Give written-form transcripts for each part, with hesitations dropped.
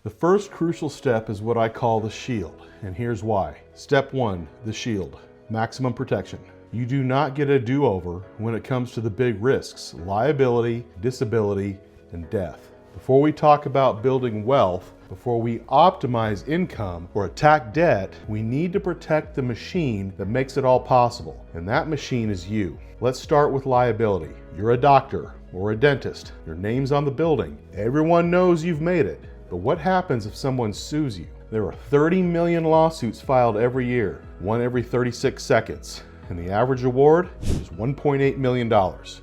The first crucial step is what I call the shield, and here's why. Step 1, the shield, maximum protection. You do not get a do-over when it comes to the big risks, liability, disability, and death. Before we talk about building wealth, before we optimize income or attack debt, we need to protect the machine that makes it all possible, and that machine is you. Let's start with liability. You're a doctor or a dentist. Your name's on the building. Everyone knows you've made it. But what happens if someone sues you? There are 30 million lawsuits filed every year, one every 36 seconds. And the average award is $1.8 million.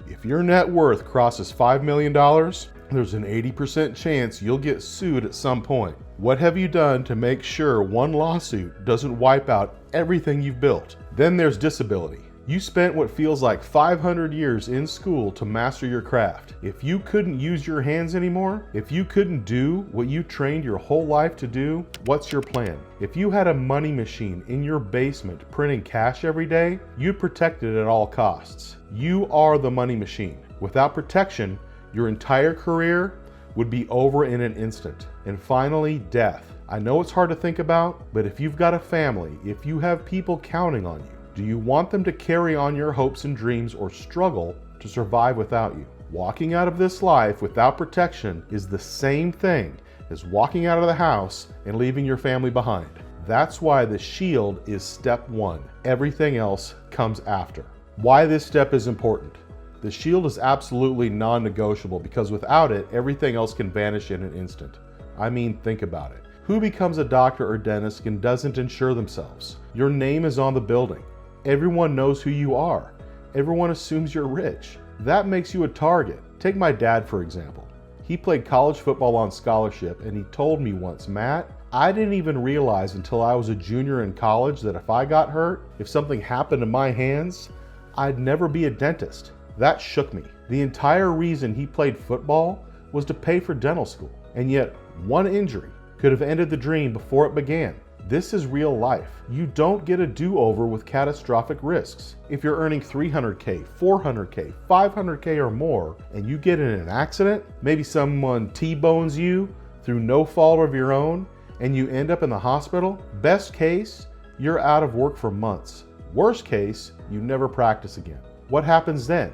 If your net worth crosses $5 million, there's an 80% chance you'll get sued at some point. What have you done to make sure one lawsuit doesn't wipe out everything you've built? Then there's disability. You spent what feels like 500 years in school to master your craft. If you couldn't use your hands anymore, if you couldn't do what you trained your whole life to do, what's your plan? If you had a money machine in your basement printing cash every day, you'd protect it at all costs. You are the money machine. Without protection, your entire career would be over in an instant. And finally, death. I know it's hard to think about, but if you've got a family, if you have people counting on you, do you want them to carry on your hopes and dreams or struggle to survive without you? Walking out of this life without protection is the same thing as walking out of the house and leaving your family behind. That's why the shield is step 1. Everything else comes after. Why this step is important. The shield is absolutely non-negotiable because without it, everything else can vanish in an instant. I mean, think about it. Who becomes a doctor or dentist and doesn't insure themselves? Your name is on the building. Everyone knows who you are. Everyone assumes you're rich. That makes you a target. Take my dad, for example. He played college football on scholarship, and he told me once, Matt, I didn't even realize until I was a junior in college that if I got hurt, if something happened to my hands, I'd never be a dentist. That shook me. The entire reason he played football was to pay for dental school. And yet, one injury could have ended the dream before it began. This is real life. You don't get a do-over with catastrophic risks. If you're earning $300K, $400K, $500K or more, and you get in an accident, maybe someone T-bones you through no fault of your own, and you end up in the hospital, best case, you're out of work for months. Worst case, you never practice again. What happens then?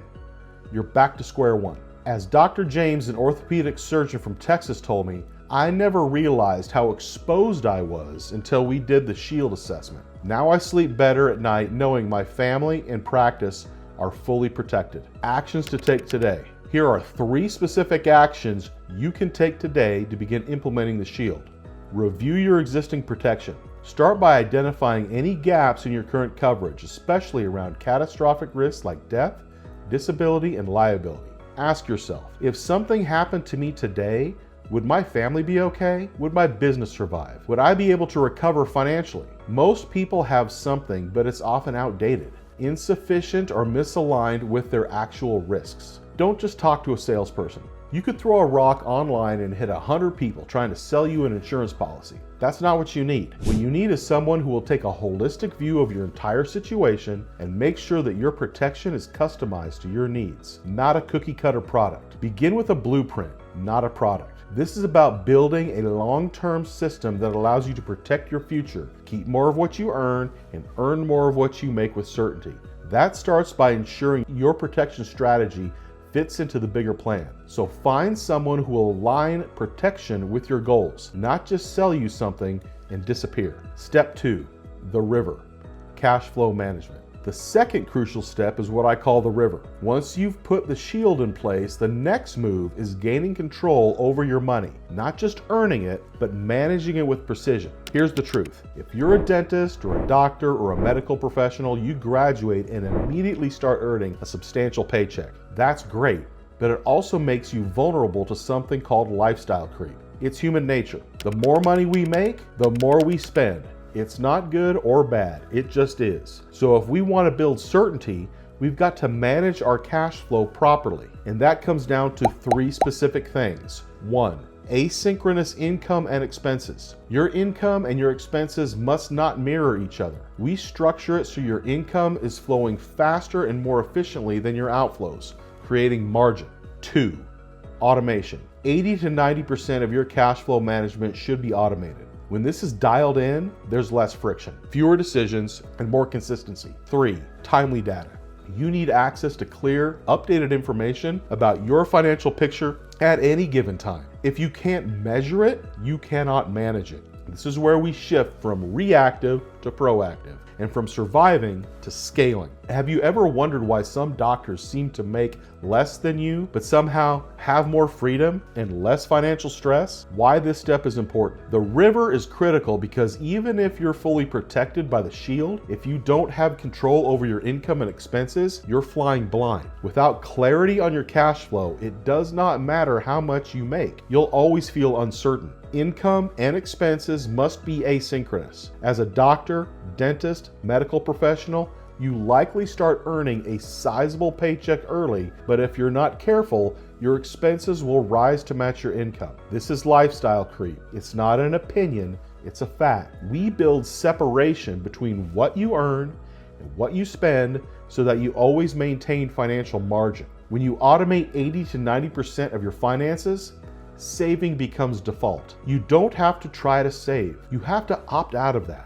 You're back to square one. As Dr. James, an orthopedic surgeon from Texas, told me, I never realized how exposed I was until we did the shield assessment. Now I sleep better at night knowing my family and practice are fully protected. Actions to take today. Here are 3 specific actions you can take today to begin implementing the shield. Review your existing protection. Start by identifying any gaps in your current coverage, especially around catastrophic risks like death, disability, and liability. Ask yourself, if something happened to me today, would my family be okay? Would my business survive? Would I be able to recover financially? Most people have something, but it's often outdated, insufficient, or misaligned with their actual risks. Don't just talk to a salesperson. You could throw a rock online and hit 100 people trying to sell you an insurance policy. That's not what you need. What you need is someone who will take a holistic view of your entire situation and make sure that your protection is customized to your needs, not a cookie-cutter product. Begin with a blueprint, not a product. This is about building a long-term system that allows you to protect your future, keep more of what you earn, and earn more of what you make with certainty. That starts by ensuring your protection strategy fits into the bigger plan. So find someone who will align protection with your goals, not just sell you something and disappear. Step 2, the river, cash flow management. The second crucial step is what I call the river. Once you've put the shield in place, the next move is gaining control over your money, not just earning it, but managing it with precision. Here's the truth. If you're a dentist or a doctor or a medical professional, you graduate and immediately start earning a substantial paycheck. That's great, but it also makes you vulnerable to something called lifestyle creep. It's human nature. The more money we make, the more we spend. It's not good or bad, it just is. So if we want to build certainty, we've got to manage our cash flow properly. And that comes down to 3 specific things. 1, asynchronous income and expenses. Your income and your expenses must not mirror each other. We structure it so your income is flowing faster and more efficiently than your outflows, creating margin. 2, Automation. 80 to 90% of your cash flow management should be automated. When this is dialed in, there's less friction, fewer decisions, and more consistency. 3, timely data. You need access to clear, updated information about your financial picture at any given time. If you can't measure it, you cannot manage it. This is where we shift from reactive to proactive, and from surviving to scaling. Have you ever wondered why some doctors seem to make less than you, but somehow have more freedom and less financial stress? Why this step is important. The river is critical because even if you're fully protected by the shield, if you don't have control over your income and expenses, you're flying blind. Without clarity on your cash flow, it does not matter how much you make. You'll always feel uncertain. Income and expenses must be asynchronous. As a doctor, dentist, medical professional, you likely start earning a sizable paycheck early, but if you're not careful, your expenses will rise to match your income. This is lifestyle creep. It's not an opinion, it's a fact. We build separation between what you earn and what you spend so that you always maintain financial margin. When you automate 80 to 90% of your finances, saving becomes default. You don't have to try to save. You have to opt out of that.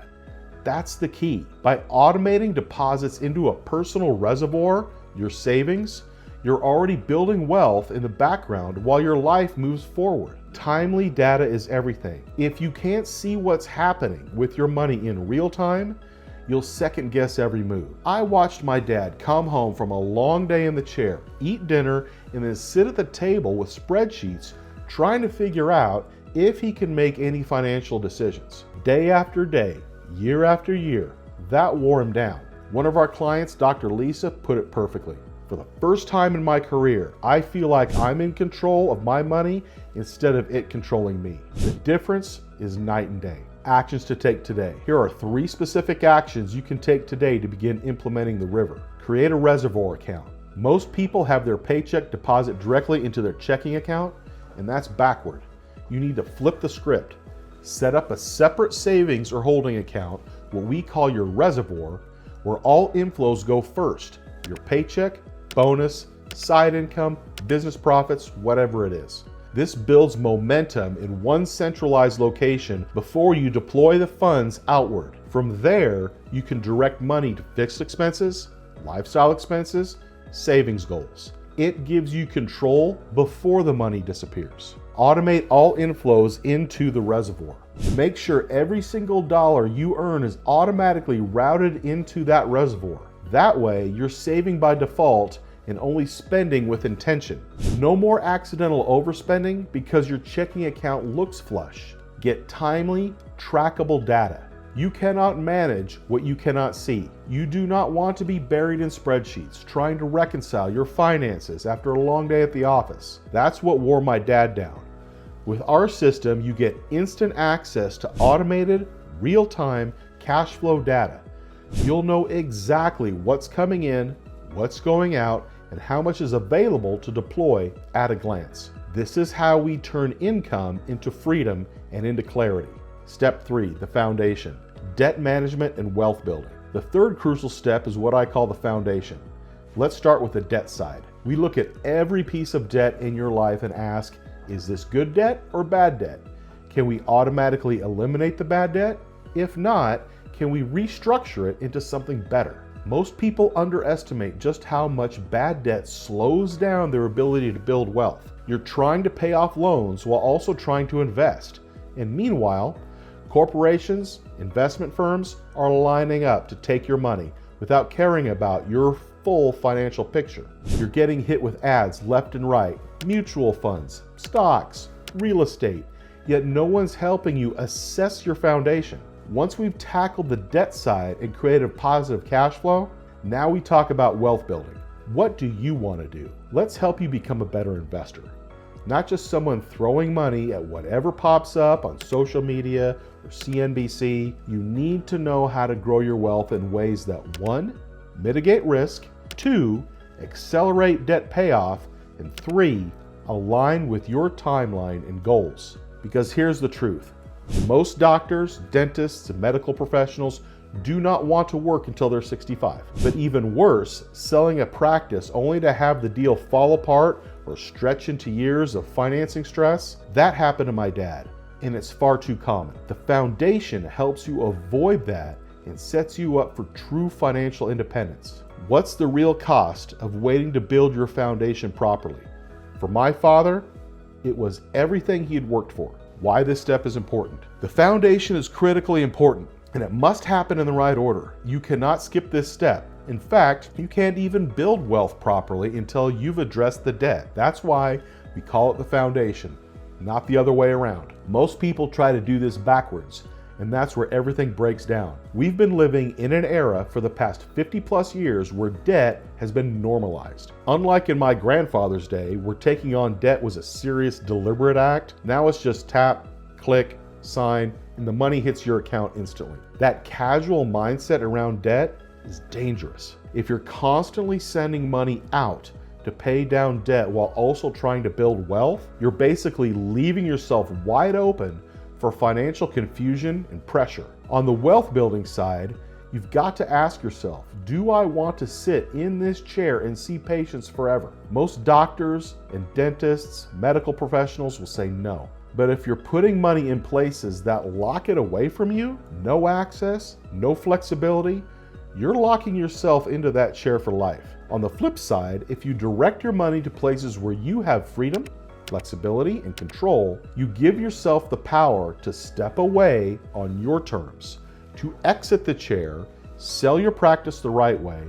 That's the key. By automating deposits into a personal reservoir, your savings, you're already building wealth in the background while your life moves forward. Timely data is everything. If you can't see what's happening with your money in real time, you'll second guess every move. I watched my dad come home from a long day in the chair, eat dinner, and then sit at the table with spreadsheets trying to figure out if he can make any financial decisions. Day after day, year after year, that wore him down. One of our clients, Dr. Lisa, put it perfectly. For the first time in my career, I feel like I'm in control of my money instead of it controlling me. The difference is night and day. Actions to take today. Here are 3 specific actions you can take today to begin implementing the river. Create a reservoir account. Most people have their paycheck deposit directly into their checking account, and that's backward. You need to flip the script. Set up a separate savings or holding account, what we call your reservoir, where all inflows go first. Your paycheck, bonus, side income, business profits, whatever it is. This builds momentum in one centralized location before you deploy the funds outward. From there, you can direct money to fixed expenses, lifestyle expenses, savings goals. It gives you control before the money disappears. Automate all inflows into the reservoir. Make sure every single dollar you earn is automatically routed into that reservoir. That way, you're saving by default and only spending with intention. No more accidental overspending because your checking account looks flush. Get timely, trackable data. You cannot manage what you cannot see. You do not want to be buried in spreadsheets trying to reconcile your finances after a long day at the office. That's what wore my dad down. With our system, you get instant access to automated, real-time cash flow data. You'll know exactly what's coming in, what's going out, and how much is available to deploy at a glance. This is how we turn income into freedom and into clarity. Step 3, the foundation, debt management and wealth building. The third crucial step is what I call the foundation. Let's start with the debt side. We look at every piece of debt in your life and ask, is this good debt or bad debt? Can we automatically eliminate the bad debt? If not, can we restructure it into something better? Most people underestimate just how much bad debt slows down their ability to build wealth. You're trying to pay off loans while also trying to invest. And meanwhile, corporations, investment firms are lining up to take your money without caring about your full financial picture. You're getting hit with ads left and right, mutual funds, stocks, real estate, yet no one's helping you assess your foundation. Once we've tackled the debt side and created positive cash flow, now we talk about wealth building. What do you want to do? Let's help you become a better investor. Not just someone throwing money at whatever pops up on social media or CNBC. You need to know how to grow your wealth in ways that 1, mitigate risk, 2, accelerate debt payoff, and 3, align with your timeline and goals. Because here's the truth. Most doctors, dentists, and medical professionals do not want to work until they're 65. But even worse, selling a practice only to have the deal fall apart or stretch into years of financing stress. That happened to my dad, and it's far too common. The foundation helps you avoid that and sets you up for true financial independence. What's the real cost of waiting to build your foundation properly? For my father, it was everything he had worked for. Why this step is important. The foundation is critically important, and it must happen in the right order. You cannot skip this step. In fact, you can't even build wealth properly until you've addressed the debt. That's why we call it the foundation, not the other way around. Most people try to do this backwards, and that's where everything breaks down. We've been living in an era for the past 50 plus years where debt has been normalized. Unlike in my grandfather's day, where taking on debt was a serious, deliberate act, now it's just tap, click, sign, and the money hits your account instantly. That casual mindset around debt is dangerous. If you're constantly sending money out to pay down debt while also trying to build wealth, you're basically leaving yourself wide open for financial confusion and pressure. On the wealth building side, you've got to ask yourself, do I want to sit in this chair and see patients forever? Most doctors and dentists, medical professionals will say no. But if you're putting money in places that lock it away from you, no access, no flexibility, you're locking yourself into that chair for life. On the flip side, if you direct your money to places where you have freedom, flexibility, and control, you give yourself the power to step away on your terms, to exit the chair, sell your practice the right way,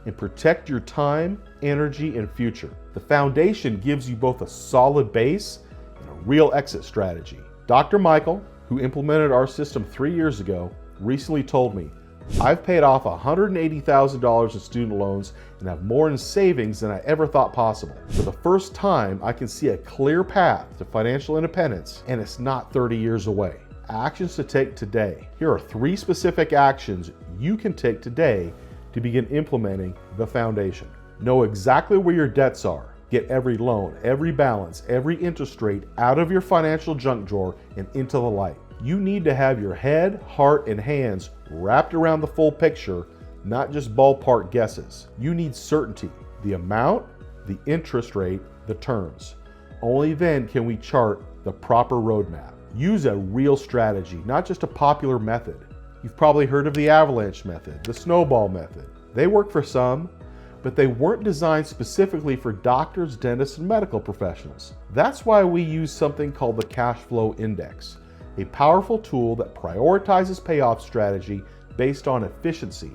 and protect your time, energy, and future. The foundation gives you both a solid base and a real exit strategy. Dr. Michael, who implemented our system 3 years ago, recently told me, I've paid off $180,000 in student loans and have more in savings than I ever thought possible. For the first time, I can see a clear path to financial independence, and it's not 30 years away. Actions to take today. Here are 3 specific actions you can take today to begin implementing the foundation. Know exactly where your debts are. Get every loan, every balance, every interest rate out of your financial junk drawer and into the light. You need to have your head, heart, and hands wrapped around the full picture, not just ballpark guesses. You need certainty, the amount, the interest rate, the terms. Only then can we chart the proper roadmap. Use a real strategy, not just a popular method. You've probably heard of the avalanche method, the snowball method. They work for some, but they weren't designed specifically for doctors, dentists, and medical professionals. That's why we use something called the cash flow index, a powerful tool that prioritizes payoff strategy based on efficiency,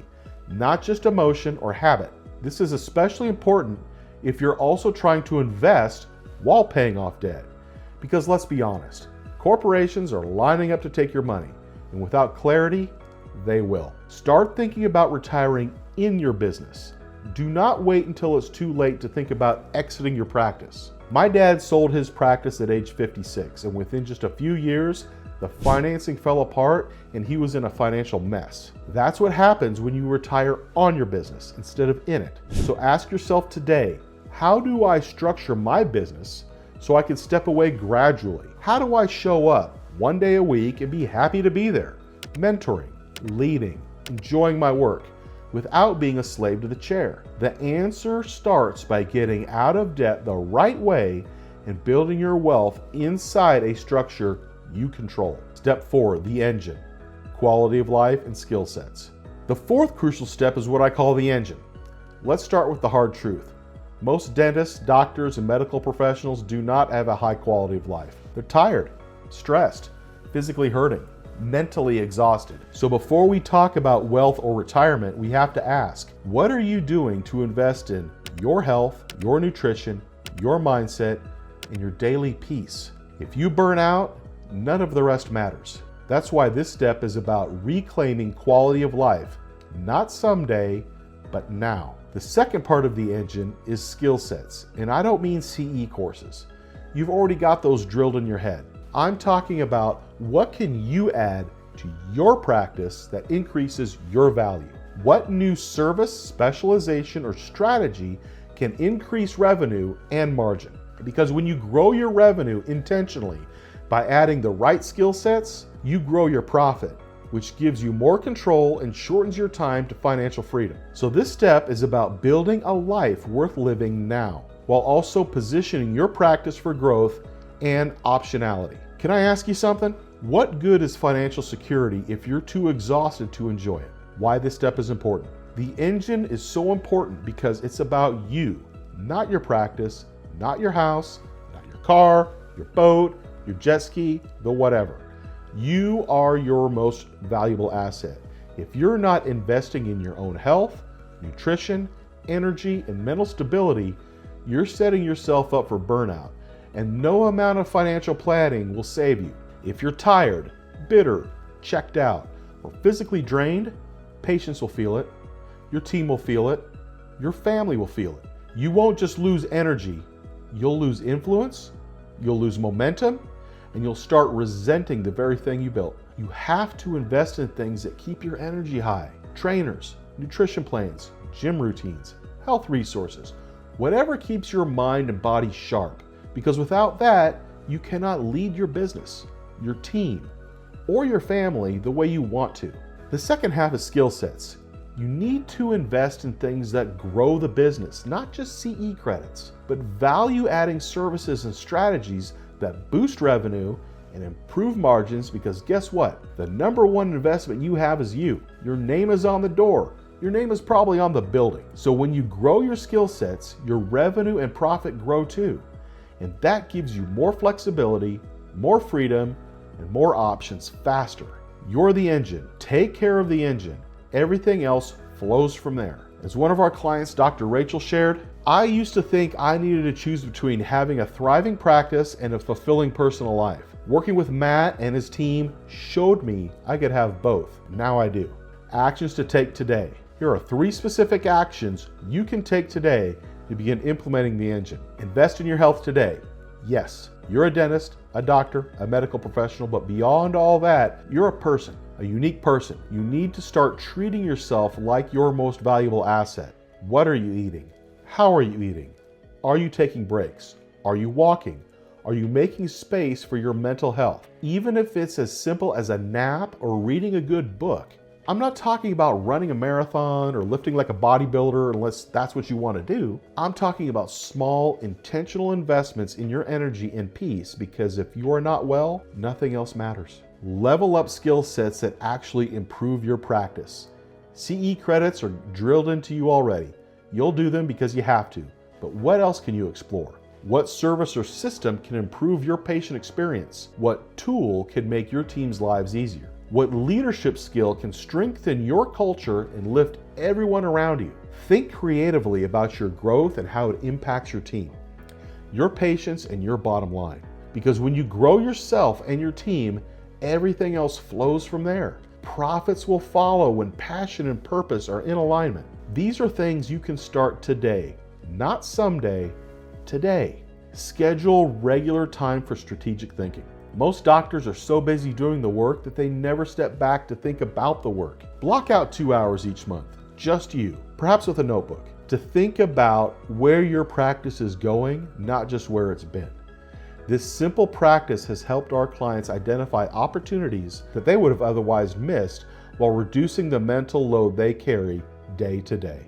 not just emotion or habit. This is especially important if you're also trying to invest while paying off debt. Because let's be honest, corporations are lining up to take your money, and without clarity, they will. Start thinking about retiring in your business. Do not wait until it's too late to think about exiting your practice. My dad sold his practice at age 56, and within just a few years, the financing fell apart and he was in a financial mess. That's what happens when you retire on your business instead of in it. So ask yourself today, how do I structure my business so I can step away gradually? How do I show up one day a week and be happy to be there, mentoring, leading, enjoying my work, without being a slave to the chair? The answer starts by getting out of debt the right way and building your wealth inside a structure you control. Step 4, the engine, quality of life and skill sets. The 4th crucial step is what I call the engine. Let's start with the hard truth. Most dentists, doctors, and medical professionals do not have a high quality of life. They're tired, stressed, physically hurting, mentally exhausted. So before we talk about wealth or retirement, we have to ask, what are you doing to invest in your health, your nutrition, your mindset, and your daily peace? If you burn out, none of the rest matters. That's why this step is about reclaiming quality of life, not someday, but now. The second part of the engine is skill sets, and I don't mean CE courses. You've already got those drilled in your head. I'm talking about what can you add to your practice that increases your value? What new service, specialization, or strategy can increase revenue and margin? Because when you grow your revenue intentionally by adding the right skill sets, you grow your profit, which gives you more control and shortens your time to financial freedom. So this step is about building a life worth living now. while also positioning your practice for growth and optionality. Can I ask you something? What good is financial security if you're too exhausted to enjoy it? Why this step is important. The engine is so important because it's about you, not your practice, not your house, not your car, your boat, your jet ski, the whatever. You are your most valuable asset. If you're not investing in your own health, nutrition, energy, and mental stability, you're setting yourself up for burnout, and no amount of financial planning will save you. If you're tired, bitter, checked out, or physically drained, patients will feel it, your team will feel it, your family will feel it. You won't just lose energy, you'll lose influence, you'll lose momentum, and you'll start resenting the very thing you built. You have to invest in things that keep your energy high. Trainers, nutrition plans, gym routines, health resources, whatever keeps your mind and body sharp. Because without that, you cannot lead your business, your team, or your family the way you want to. The second half is skill sets. You need to invest in things that grow the business, not just CE credits, but value-adding services and strategies that boost revenue and improve margins, because guess what? The number one investment you have is you. Your name is on the door. Your name is probably on the building. So when you grow your skill sets, your revenue and profit grow too. And that gives you more flexibility, more freedom, and more options faster. You're the engine. Take care of the engine. Everything else flows from there. As one of our clients, Dr. Rachel, shared, I used to think I needed to choose between having a thriving practice and a fulfilling personal life. Working with Matt and his team showed me I could have both. Now I do. Actions to take today. Here are 3 specific actions you can take today to begin implementing the engine. Invest in your health today. Yes, you're a dentist, a doctor, a medical professional, but beyond all that, you're a person, a unique person. You need to start treating yourself like your most valuable asset. What are you eating? How are you eating? Are you taking breaks? Are you walking? Are you making space for your mental health? Even if it's as simple as a nap or reading a good book. I'm not talking about running a marathon or lifting like a bodybuilder unless that's what you want to do. I'm talking about small, intentional investments in your energy and peace, because if you are not well, nothing else matters. Level up skill sets that actually improve your practice. CE credits are drilled into you already. You'll do them because you have to, but what else can you explore? What service or system can improve your patient experience? What tool can make your team's lives easier? What leadership skill can strengthen your culture and lift everyone around you? Think creatively about your growth and how it impacts your team, your patients, and your bottom line. Because when you grow yourself and your team, everything else flows from there. Profits will follow when passion and purpose are in alignment. These are things you can start today, not someday, today. Schedule regular time for strategic thinking. Most doctors are so busy doing the work that they never step back to think about the work. Block out 2 hours each month, just you, perhaps with a notebook, to think about where your practice is going, not just where it's been. This simple practice has helped our clients identify opportunities that they would have otherwise missed while reducing the mental load they carry day to day.